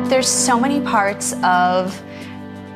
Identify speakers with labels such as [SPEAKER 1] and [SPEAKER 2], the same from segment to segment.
[SPEAKER 1] There's so many parts of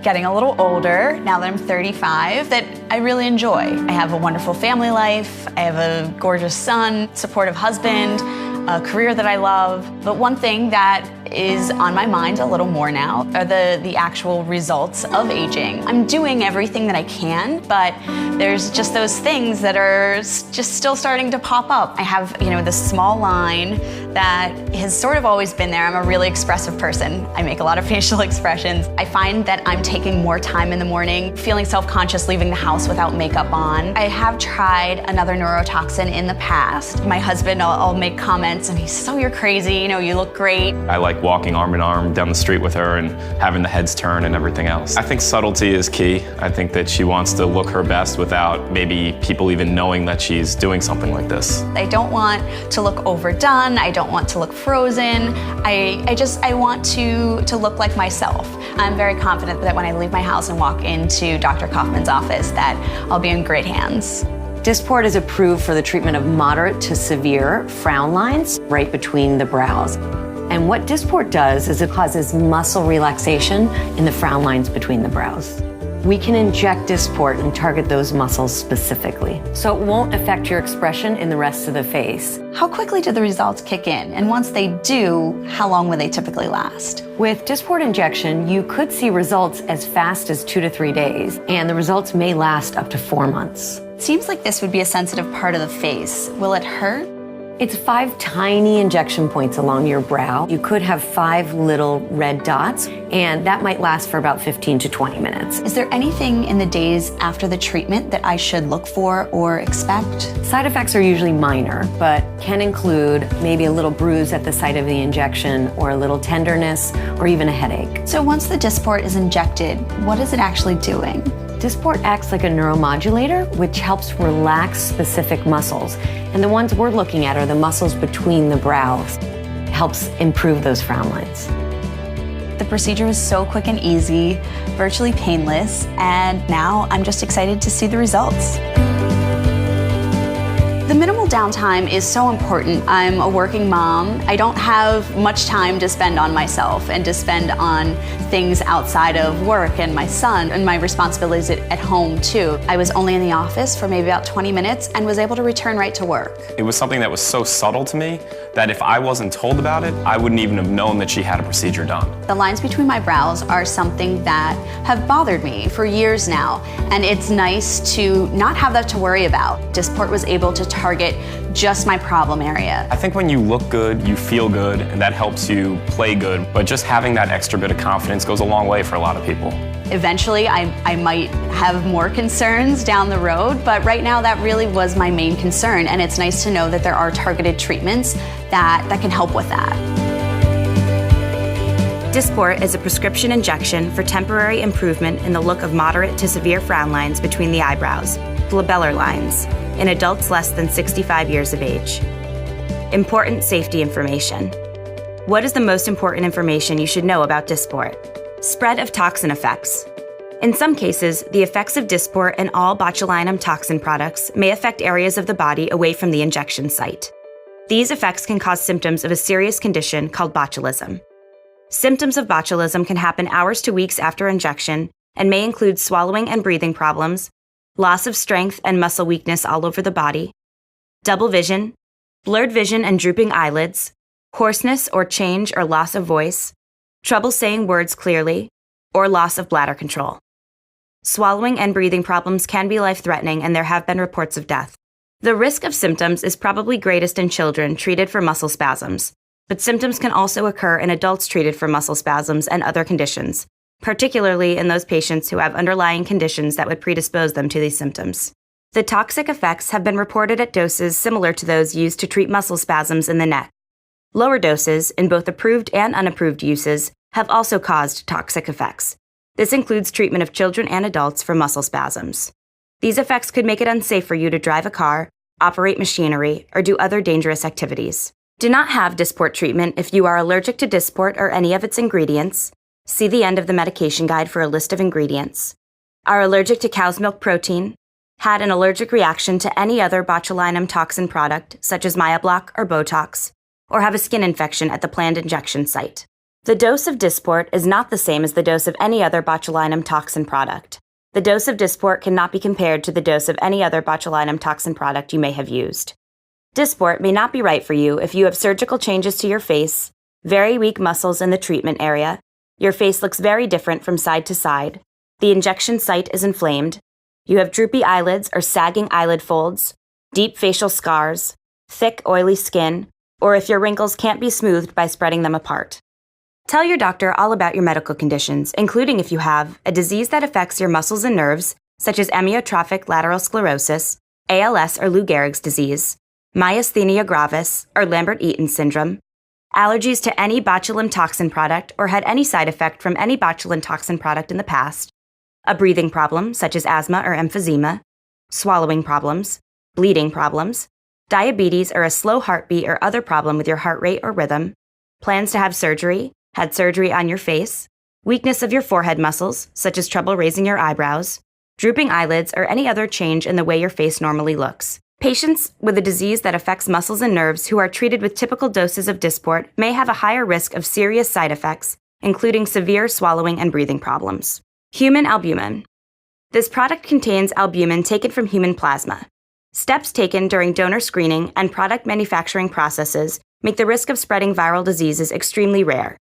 [SPEAKER 1] getting a little older, now that I'm 35, that I really enjoy. I have a wonderful family life, I have a gorgeous son, supportive husband, a career that I love. But one thing that is on my mind a little more now are the actual results of aging. I'm doing everything that I can, but there's just those things that are just still starting to pop up. I have, this small line that has sort of always been there. I'm a really expressive person. I make a lot of facial expressions. I find that I'm taking more time in the morning, feeling self-conscious leaving the house without makeup on. I have tried another neurotoxin in the past. My husband, I'll make comments and he says, "Oh, you're crazy, you look great."
[SPEAKER 2] I like walking arm in arm down the street with her and having the heads turn and everything else. I think subtlety is key. I think that she wants to look her best without maybe people even knowing that she's doing something like this.
[SPEAKER 1] I don't want to look overdone. I don't want to look frozen. I want to look like myself. I'm very confident that when I leave my house and walk into Dr. Kaufman's office that I'll be in great hands.
[SPEAKER 3] Dysport is approved for the treatment of moderate to severe frown lines right between the brows. And what Dysport does is it causes muscle relaxation in the frown lines between the brows. We can inject Dysport and target those muscles specifically, so it won't affect your expression in the rest of the face.
[SPEAKER 1] How quickly do the results kick in? And once they do, how long will they typically last?
[SPEAKER 3] With Dysport injection, you could see results as fast as 2 to 3 days, and the results may last up to 4 months.
[SPEAKER 1] Seems like this would be a sensitive part of the face. Will it hurt?
[SPEAKER 3] It's 5 tiny injection points along your brow. You could have 5 little red dots, and that might last for about 15 to 20 minutes.
[SPEAKER 1] Is there anything in the days after the treatment that I should look for or expect?
[SPEAKER 3] Side effects are usually minor, but can include maybe a little bruise at the site of the injection, or a little tenderness, or even a headache.
[SPEAKER 1] So once the Dysport is injected, what is it actually doing?
[SPEAKER 3] Dysport acts like a neuromodulator, which helps relax specific muscles. And the ones we're looking at are the muscles between the brows. It helps improve those frown lines.
[SPEAKER 1] The procedure was so quick and easy, virtually painless, and now I'm just excited to see the results. The minimal downtime is so important. I'm a working mom. I don't have much time to spend on myself and to spend on things outside of work and my son and my responsibilities at home too. I was only in the office for maybe about 20 minutes and was able to return right to work.
[SPEAKER 2] It was something that was so subtle to me that if I wasn't told about it, I wouldn't even have known that she had a procedure done.
[SPEAKER 1] The lines between my brows are something that have bothered me for years now, and it's nice to not have that to worry about. Dysport was able to target just my problem area.
[SPEAKER 2] I think when you look good, you feel good, and that helps you play good, but just having that extra bit of confidence goes a long way for a lot of people.
[SPEAKER 1] Eventually, I might have more concerns down the road, but right now that really was my main concern, and it's nice to know that there are targeted treatments that can help with that.
[SPEAKER 4] Dysport is a prescription injection for temporary improvement in the look of moderate to severe frown lines between the eyebrows, glabellar lines, in adults less than 65 years of age. Important safety information. What is the most important information you should know about Dysport? Spread of toxin effects. In some cases, the effects of Dysport and all botulinum toxin products may affect areas of the body away from the injection site. These effects can cause symptoms of a serious condition called botulism. Symptoms of botulism can happen hours to weeks after injection and may include swallowing and breathing problems, loss of strength and muscle weakness all over the body, double vision, blurred vision and drooping eyelids, hoarseness or change or loss of voice, trouble saying words clearly, or loss of bladder control. Swallowing and breathing problems can be life-threatening, and there have been reports of death. The risk of symptoms is probably greatest in children treated for muscle spasms, but symptoms can also occur in adults treated for muscle spasms and other conditions, particularly in those patients who have underlying conditions that would predispose them to these symptoms. The toxic effects have been reported at doses similar to those used to treat muscle spasms in the neck. Lower doses, in both approved and unapproved uses, have also caused toxic effects. This includes treatment of children and adults for muscle spasms. These effects could make it unsafe for you to drive a car, operate machinery, or do other dangerous activities. Do not have Dysport treatment if you are allergic to Dysport or any of its ingredients. See the end of the medication guide for a list of ingredients. Are allergic to cow's milk protein, had an allergic reaction to any other botulinum toxin product, such as Myablock or Botox, or have a skin infection at the planned injection site. The dose of Dysport is not the same as the dose of any other botulinum toxin product. The dose of Dysport cannot be compared to the dose of any other botulinum toxin product you may have used. Dysport may not be right for you if you have surgical changes to your face, very weak muscles in the treatment area, your face looks very different from side to side, the injection site is inflamed, you have droopy eyelids or sagging eyelid folds, deep facial scars, thick, oily skin, or if your wrinkles can't be smoothed by spreading them apart. Tell your doctor all about your medical conditions, including if you have a disease that affects your muscles and nerves, such as amyotrophic lateral sclerosis, ALS or Lou Gehrig's disease, myasthenia gravis or Lambert-Eaton syndrome, allergies to any botulinum toxin product or had any side effect from any botulinum toxin product in the past, a breathing problem such as asthma or emphysema, swallowing problems, bleeding problems, diabetes or a slow heartbeat or other problem with your heart rate or rhythm, plans to have surgery, had surgery on your face, weakness of your forehead muscles, such as trouble raising your eyebrows, drooping eyelids, or any other change in the way your face normally looks. Patients with a disease that affects muscles and nerves who are treated with typical doses of Dysport may have a higher risk of serious side effects, including severe swallowing and breathing problems. Human albumin. This product contains albumin taken from human plasma. Steps taken during donor screening and product manufacturing processes make the risk of spreading viral diseases extremely rare.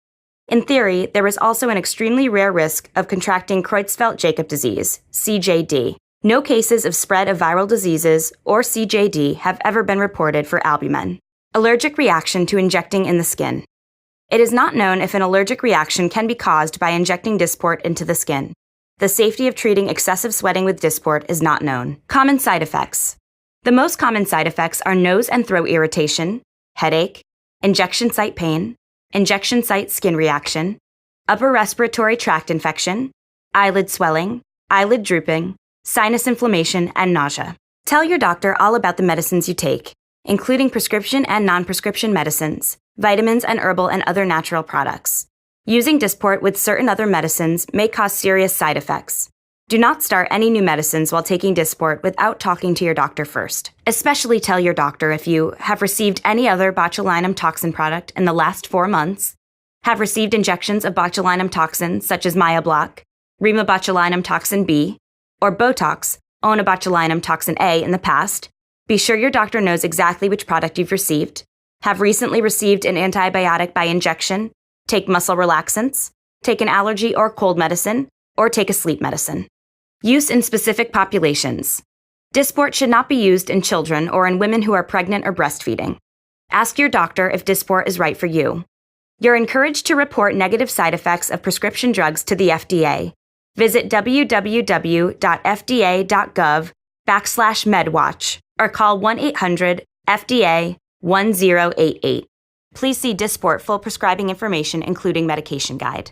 [SPEAKER 4] In theory, there is also an extremely rare risk of contracting Creutzfeldt-Jakob disease, CJD. No cases of spread of viral diseases or CJD have ever been reported for albumin. Allergic reaction to injecting in the skin. It is not known if an allergic reaction can be caused by injecting Dysport into the skin. The safety of treating excessive sweating with Dysport is not known. Common side effects. The most common side effects are nose and throat irritation, headache, injection site pain, injection site skin reaction, upper respiratory tract infection, eyelid swelling, eyelid drooping, sinus inflammation, and nausea. Tell your doctor all about the medicines you take, including prescription and non-prescription medicines, vitamins, and herbal and other natural products. Using Dysport with certain other medicines may cause serious side effects. Do not start any new medicines while taking Dysport without talking to your doctor first. Especially tell your doctor if you have received any other botulinum toxin product in the last 4 months, have received injections of botulinum toxins such as Myablock, Rimabotulinum toxin B, or Botox, Onabotulinum toxin A in the past. Be sure your doctor knows exactly which product you've received, have recently received an antibiotic by injection, take muscle relaxants, take an allergy or cold medicine, or take a sleep medicine. Use in specific populations. Dysport should not be used in children or in women who are pregnant or breastfeeding. Ask your doctor if Dysport is right for you. You're encouraged to report negative side effects of prescription drugs to the FDA. Visit www.fda.gov/medwatch or call 1-800-FDA-1088. Please see Dysport full prescribing information, including medication guide.